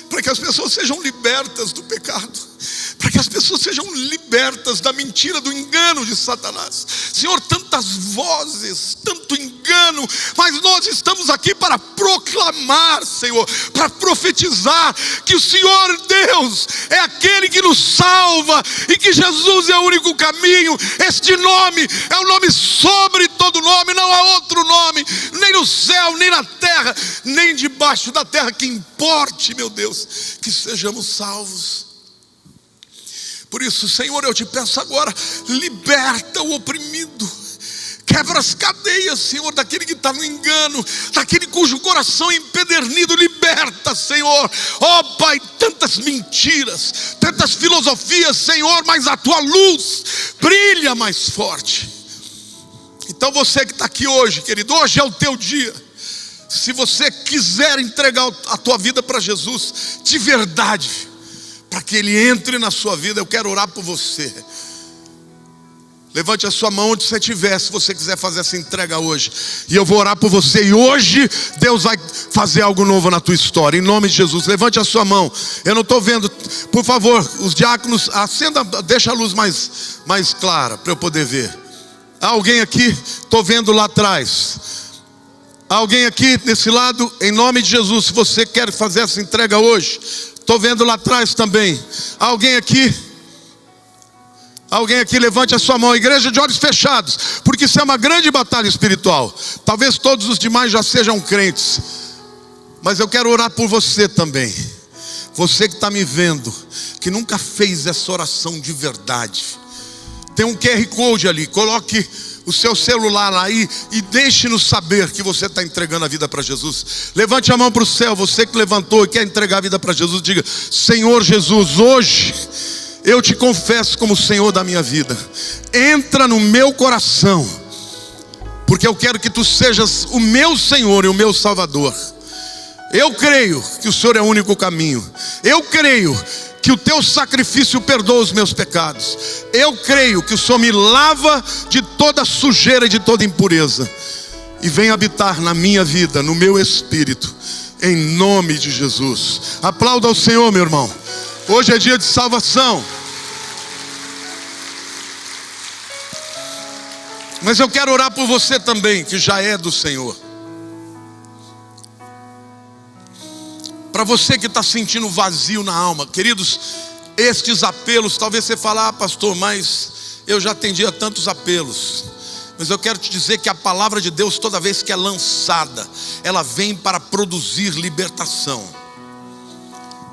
para que as pessoas sejam libertas do pecado, para que as pessoas sejam libertas da mentira, do engano de Satanás. Senhor, tantas vozes, tanto engano, mas nós estamos aqui para proclamar, Senhor, para profetizar que o Senhor Deus é aquele que nos salva e que Jesus é o único caminho. Este nome é o nome sobre todo nome, não há outro nome, nem no céu, nem na terra, nem debaixo da terra, que importe, meu Deus, que sejamos salvos. Por isso, Senhor, eu te peço agora, liberta o oprimido, quebra as cadeias, Senhor, daquele que está no engano, daquele cujo coração é empedernido. Liberta, Senhor, ó Pai, tantas mentiras, tantas filosofias, Senhor, mas a tua luz brilha mais forte. Então você que está aqui hoje, querido, hoje é o teu dia. Se você quiser entregar a tua vida para Jesus de verdade, para que Ele entre na sua vida, eu quero orar por você. Levante a sua mão onde você estiver, se você quiser fazer essa entrega hoje, e eu vou orar por você. E hoje Deus vai fazer algo novo na tua história, em nome de Jesus. Levante a sua mão. Eu não estou vendo, por favor, os diáconos, acenda, deixa a luz mais clara para eu poder ver. Há alguém aqui? Estou vendo lá atrás. Há alguém aqui desse lado? Em nome de Jesus, se você quer fazer essa entrega hoje, estou vendo lá atrás também. Há alguém aqui? Alguém aqui, levante a sua mão. Igreja de olhos fechados, porque isso é uma grande batalha espiritual. Talvez todos os demais já sejam crentes, mas eu quero orar por você também. Você que está me vendo, que nunca fez essa oração de verdade. Tem um QR Code ali, coloque o seu celular lá e deixe-nos saber que você está entregando a vida para Jesus. Levante a mão para o céu, você que levantou e quer entregar a vida para Jesus. Diga: Senhor Jesus, hoje eu te confesso como Senhor da minha vida. Entra no meu coração, porque eu quero que tu sejas o meu Senhor e o meu Salvador. Eu creio que o Senhor é o único caminho. Eu creio que o teu sacrifício perdoa os meus pecados. Eu creio que o Senhor me lava de toda sujeira e de toda impureza, e vem habitar na minha vida, no meu espírito, em nome de Jesus. Aplauda ao Senhor, meu irmão. Hoje é dia de salvação. Mas eu quero orar por você também, que já é do Senhor. Para você que está sentindo vazio na alma, queridos, estes apelos, talvez você fale: ah, pastor, mas eu já atendi a tantos apelos. Mas eu quero te dizer que a palavra de Deus, toda vez que é lançada, ela vem para produzir libertação.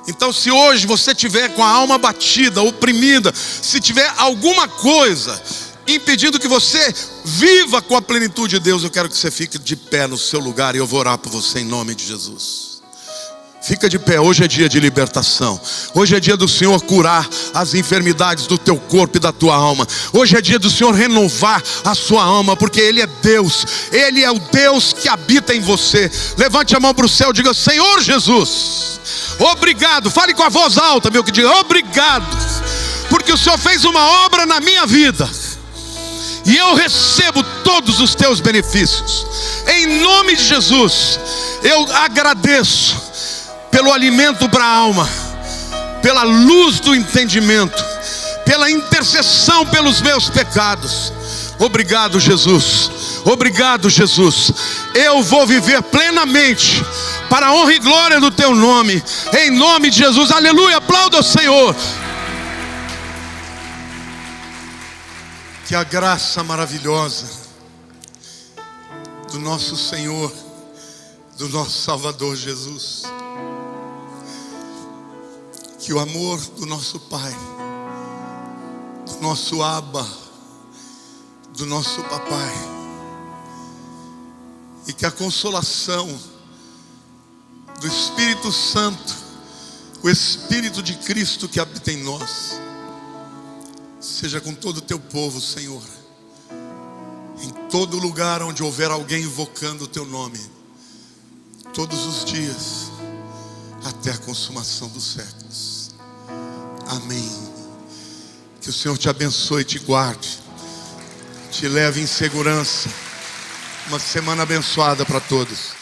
Então, se hoje você tiver com a alma batida, oprimida, se tiver alguma coisa impedindo que você viva com a plenitude de Deus, eu quero que você fique de pé no seu lugar, e eu vou orar por você em nome de Jesus. Fica de pé, hoje é dia de libertação. Hoje é dia do Senhor curar as enfermidades do teu corpo e da tua alma. Hoje é dia do Senhor renovar a sua alma, porque Ele é Deus. Ele é o Deus que habita em você. Levante a mão para o céu e diga: Senhor Jesus, obrigado. Fale com a voz alta, meu, que diga: obrigado, porque o Senhor fez uma obra na minha vida, e eu recebo todos os teus benefícios. Em nome de Jesus, eu agradeço pelo alimento para a alma, pela luz do entendimento, pela intercessão pelos meus pecados. Obrigado, Jesus. Obrigado, Jesus. Eu vou viver plenamente para a honra e glória do teu nome, em nome de Jesus. Aleluia. Aplauda o Senhor. Que a graça maravilhosa do nosso Senhor, do nosso Salvador Jesus, que o amor do nosso Pai, do nosso Abba, do nosso Papai, e que a consolação do Espírito Santo, o Espírito de Cristo que habita em nós, seja com todo o teu povo, Senhor, em todo lugar onde houver alguém invocando o teu nome, todos os dias, até a consumação dos séculos. Amém. Que o Senhor te abençoe e te guarde, te leve em segurança. Uma semana abençoada para todos.